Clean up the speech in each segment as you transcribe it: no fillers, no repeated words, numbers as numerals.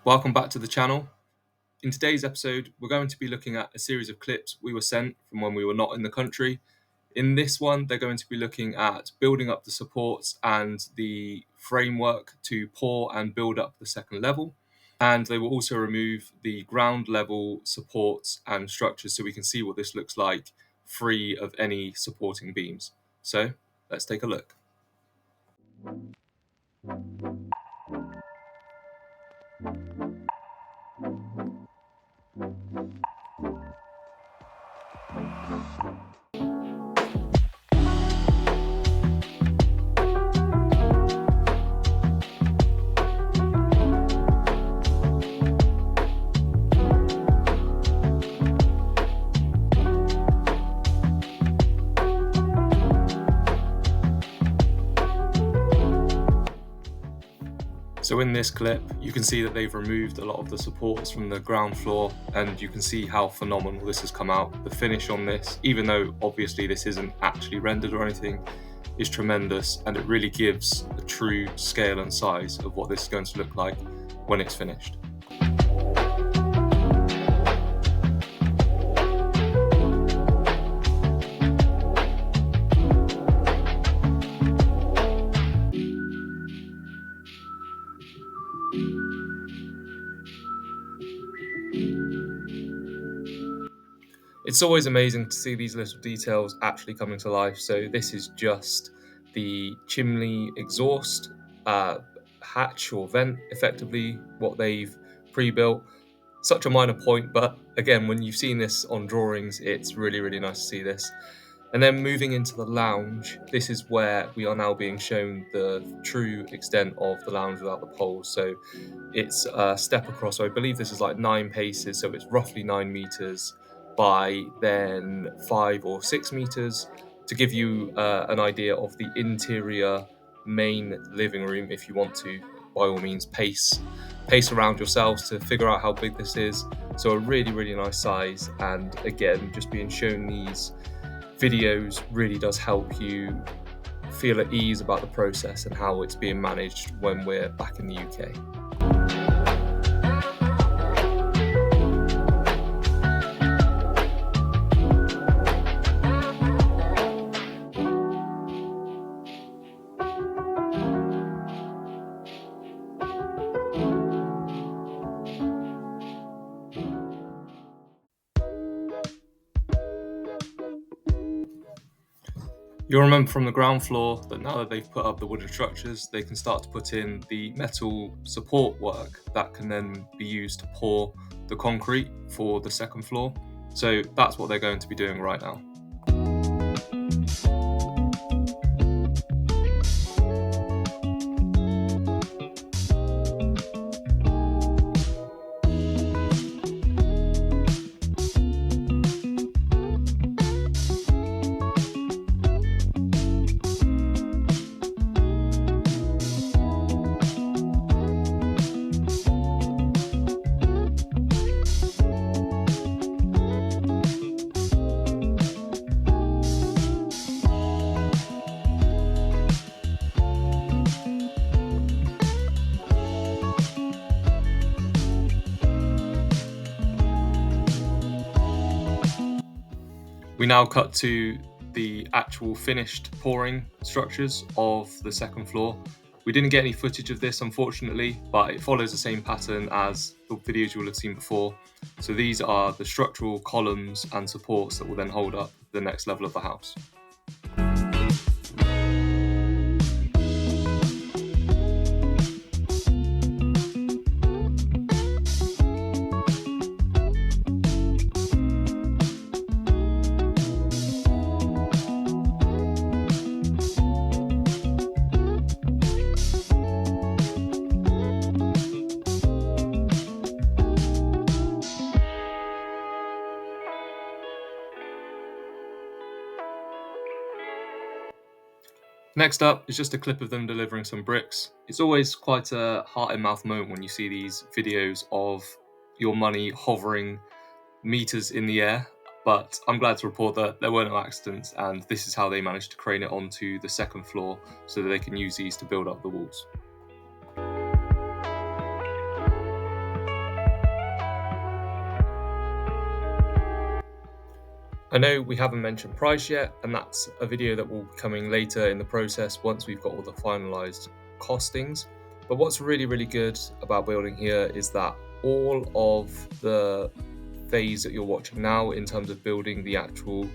Welcome back to the channel. In today's episode, we're going to be looking at a series of clips we were sent from when we were not in the country. In this one, they're going to be looking at building up the supports and the framework to pour and build up the second level. And they will also remove the ground level supports and structures so we can see what this looks like free of any supporting beams. So let's take a look. So in this clip, you can see that they've removed a lot of the supports from the ground floor, and you can see how phenomenal this has come out. The finish on this, even though obviously this isn't actually rendered or anything, is tremendous, and it really gives a true scale and size of what this is going to look like when it's finished. It's always amazing to see these little details actually coming to life. So this is just the chimney exhaust hatch or vent, effectively what they've pre-built. Such a minor point, but again, when you've seen this on drawings, it's really, really nice to see this. And then moving into the lounge, this is where we are now being shown the true extent of the lounge without the poles. So it's a step across, so I believe this is like 9 paces, so it's roughly 9 meters by then 5 or 6 meters, to give you an idea of the interior main living room. If you want to, by all means, pace around yourselves to figure out how big this is. So a really, really nice size, and again, just being shown these videos really does help you feel at ease about the process and how it's being managed when we're back in the UK. You'll remember from the ground floor that now that they've put up the wooden structures, they can start to put in the metal support work that can then be used to pour the concrete for the second floor. So that's what they're going to be doing right now. We now cut to the actual finished pouring structures of the second floor. We didn't get any footage of this, unfortunately, but it follows the same pattern as the videos you will have seen before. So these are the structural columns and supports that will then hold up the next level of the house. Next up is just a clip of them delivering some bricks. It's always quite a heart-in-mouth moment when you see these videos of your money hovering meters in the air, but I'm glad to report that there were no accidents, and this is how they managed to crane it onto the second floor so that they can use these to build up the walls. I know we haven't mentioned price yet, and that's a video that will be coming later in the process once we've got all the finalized costings. But what's really, really good about building here is that all of the phase that you're watching now in terms of building the actual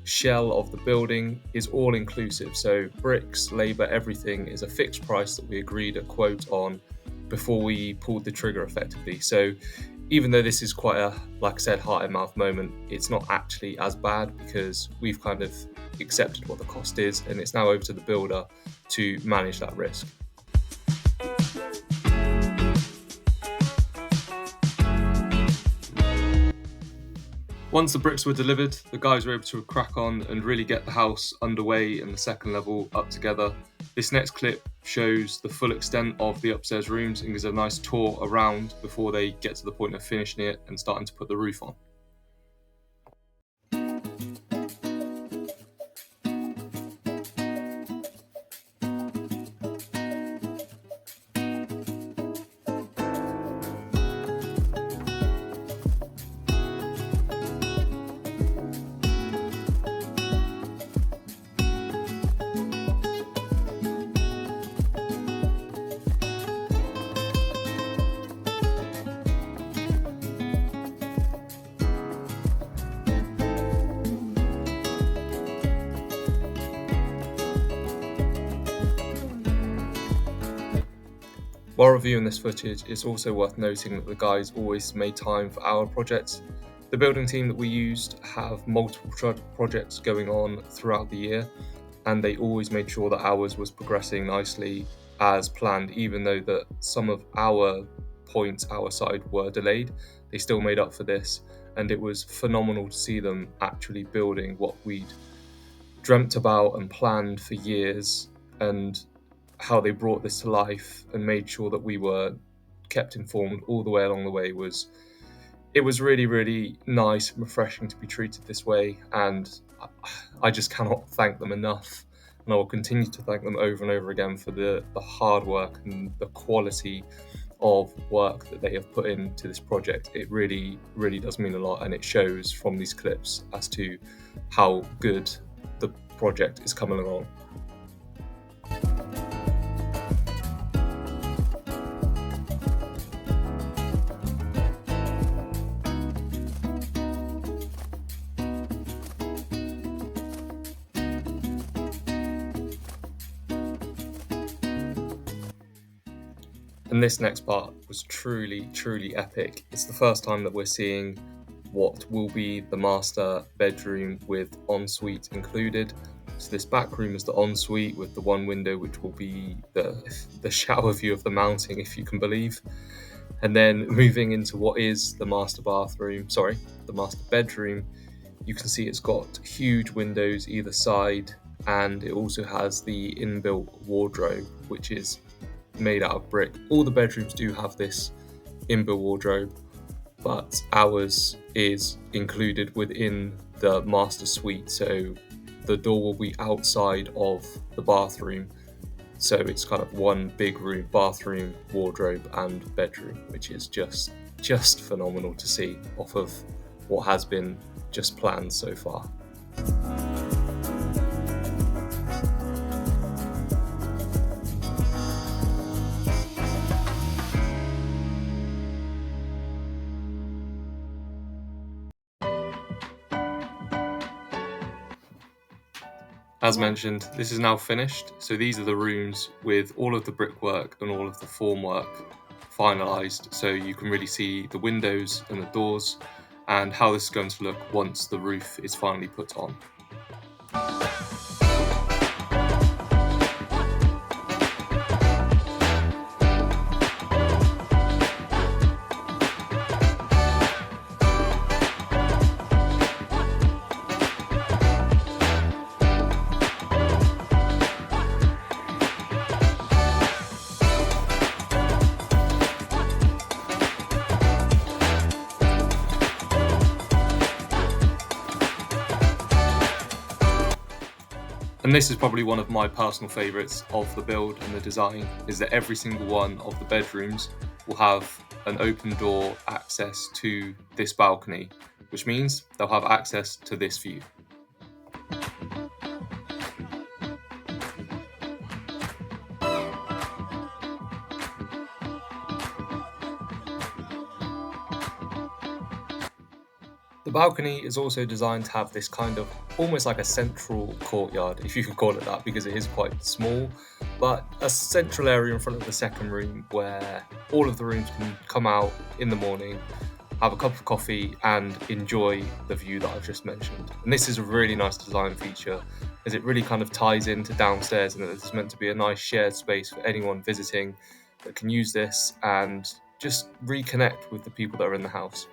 shell of the building is all inclusive. So bricks, labor, everything is a fixed price that we agreed a quote on before we pulled the trigger effectively. So even though this is quite a, like I said, heart and mouth moment, it's not actually as bad because we've kind of accepted what the cost is, and it's now over to the builder to manage that risk. Once the bricks were delivered, the guys were able to crack on and really get the house underway and the second level up together. This next clip shows the full extent of the upstairs rooms and gives a nice tour around before they get to the point of finishing it and starting to put the roof on. While reviewing this footage, it's also worth noting that the guys always made time for our projects. The building team that we used have multiple projects going on throughout the year, and they always made sure that ours was progressing nicely as planned. Even though that some of our points, our side, were delayed, they still made up for this, and it was phenomenal to see them actually building what we'd dreamt about and planned for years, and how they brought this to life and made sure that we were kept informed all the way along the way was really, really nice and refreshing to be treated this way, and I just cannot thank them enough, and I will continue to thank them over and over again for the hard work and the quality of work that they have put into this project. It really, really does mean a lot, and it shows from these clips as to how good the project is coming along. And this next part was truly, truly epic. It's the first time that we're seeing what will be the master bedroom with ensuite included. So this back room is the ensuite with the one window, which will be the shower view of the mounting, if you can believe. And then moving into what is the master bedroom, you can see it's got huge windows either side, and it also has the inbuilt wardrobe, which is made out of brick. All the bedrooms do have this inbuilt wardrobe, but ours is included within the master suite, so the door will be outside of the bathroom, so it's kind of one big room, bathroom, wardrobe and bedroom, which is just phenomenal to see off of what has been just planned so far. As mentioned, this is now finished, so these are the rooms with all of the brickwork and all of the formwork finalised, so you can really see the windows and the doors and how this is going to look once the roof is finally put on. And this is probably one of my personal favourites of the build and the design, is that every single one of the bedrooms will have an open door access to this balcony. which means they'll have access to this view. The balcony is also designed to have this kind of almost like a central courtyard, if you could call it that, because it is quite small, but a central area in front of the second room where all of the rooms can come out in the morning, have a cup of coffee and enjoy the view that I've just mentioned. And this is a really nice design feature as it really kind of ties into downstairs, and it's meant to be a nice shared space for anyone visiting that can use this and just reconnect with the people that are in the house.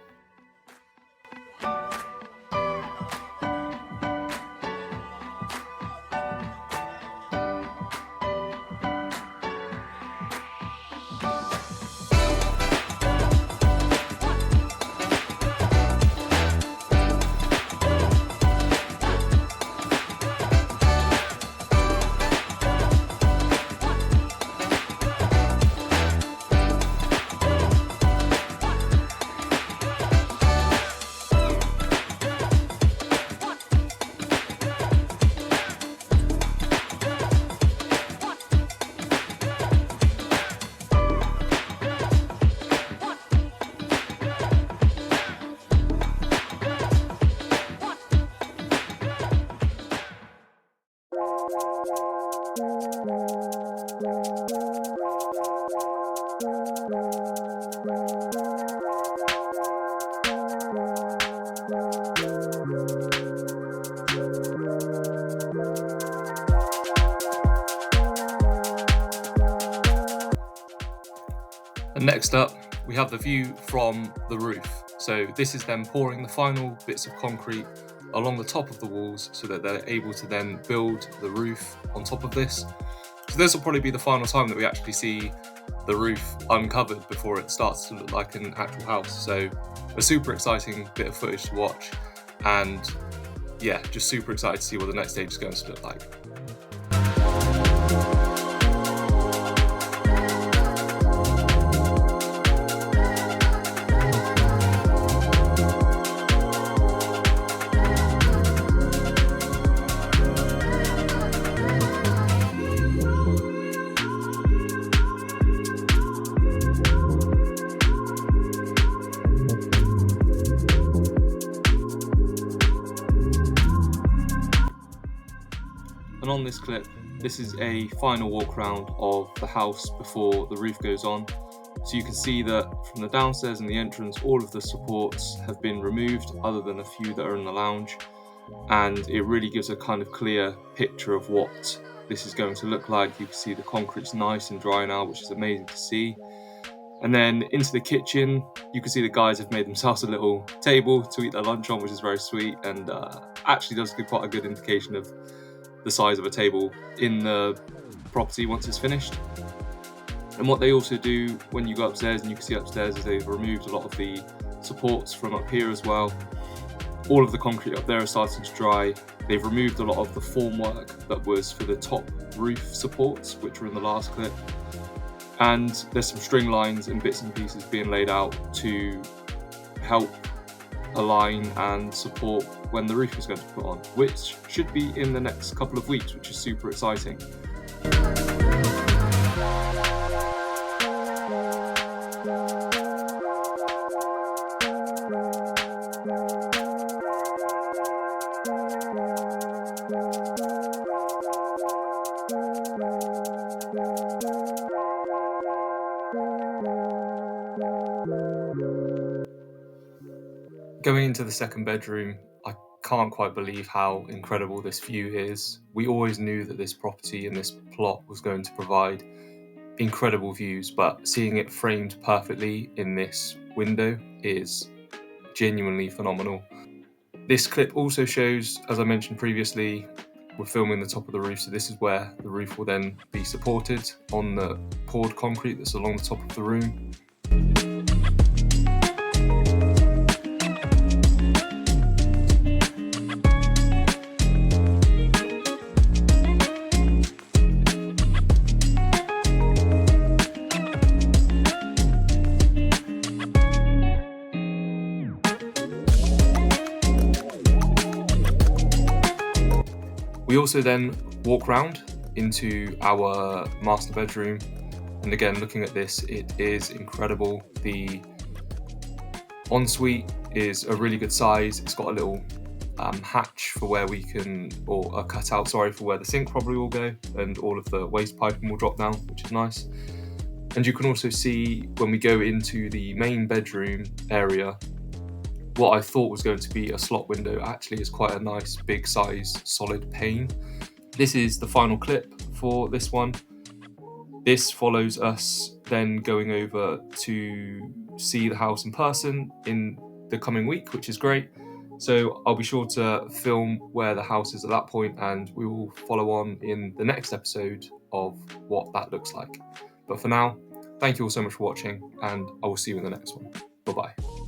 And next up, we have the view from the roof. So this is them pouring the final bits of concrete along the top of the walls so that they're able to then build the roof on top of this. So this will probably be the final time that we actually see the roof uncovered before it starts to look like an actual house. So a super exciting bit of footage to watch, and yeah, just super excited to see what the next stage is going to look like. And on this clip, this is a final walk around of the house before the roof goes on. So you can see that from the downstairs and the entrance, all of the supports have been removed other than a few that are in the lounge. And it really gives a kind of clear picture of what this is going to look like. You can see the concrete's nice and dry now, which is amazing to see. And then into the kitchen, you can see the guys have made themselves a little table to eat their lunch on, which is very sweet, and actually does give quite a good indication of the size of a table in the property once it's finished. And what they also do when you go upstairs, and you can see upstairs, is they've removed a lot of the supports from up here as well. All of the concrete up there is starting to dry. They've removed a lot of the formwork that was for the top roof supports, which were in the last clip. And there's some string lines and bits and pieces being laid out to help align and support when the roof is going to be put on, which should be in the next couple of weeks, which is super exciting. Going into the second bedroom, I can't quite believe how incredible this view is. We always knew that this property and this plot was going to provide incredible views, but seeing it framed perfectly in this window is genuinely phenomenal. This clip also shows, as I mentioned previously, we're filming the top of the roof, so this is where the roof will then be supported on the poured concrete that's along the top of the room. We also then walk round into our master bedroom, and again, looking at this, it is incredible. The ensuite is a really good size. It's got a little hatch for where we can, or a cutout, sorry, for where the sink probably will go, and all of the waste piping will drop down, which is nice. And you can also see when we go into the main bedroom area, what I thought was going to be a slot window actually is quite a nice big size solid pane. This is the final clip for this one. This follows us then going over to see the house in person in the coming week, which is great. So I'll be sure to film where the house is at that point, and we will follow on in the next episode of what that looks like. But for now, thank you all so much for watching, and I will see you in the next one. Bye-bye.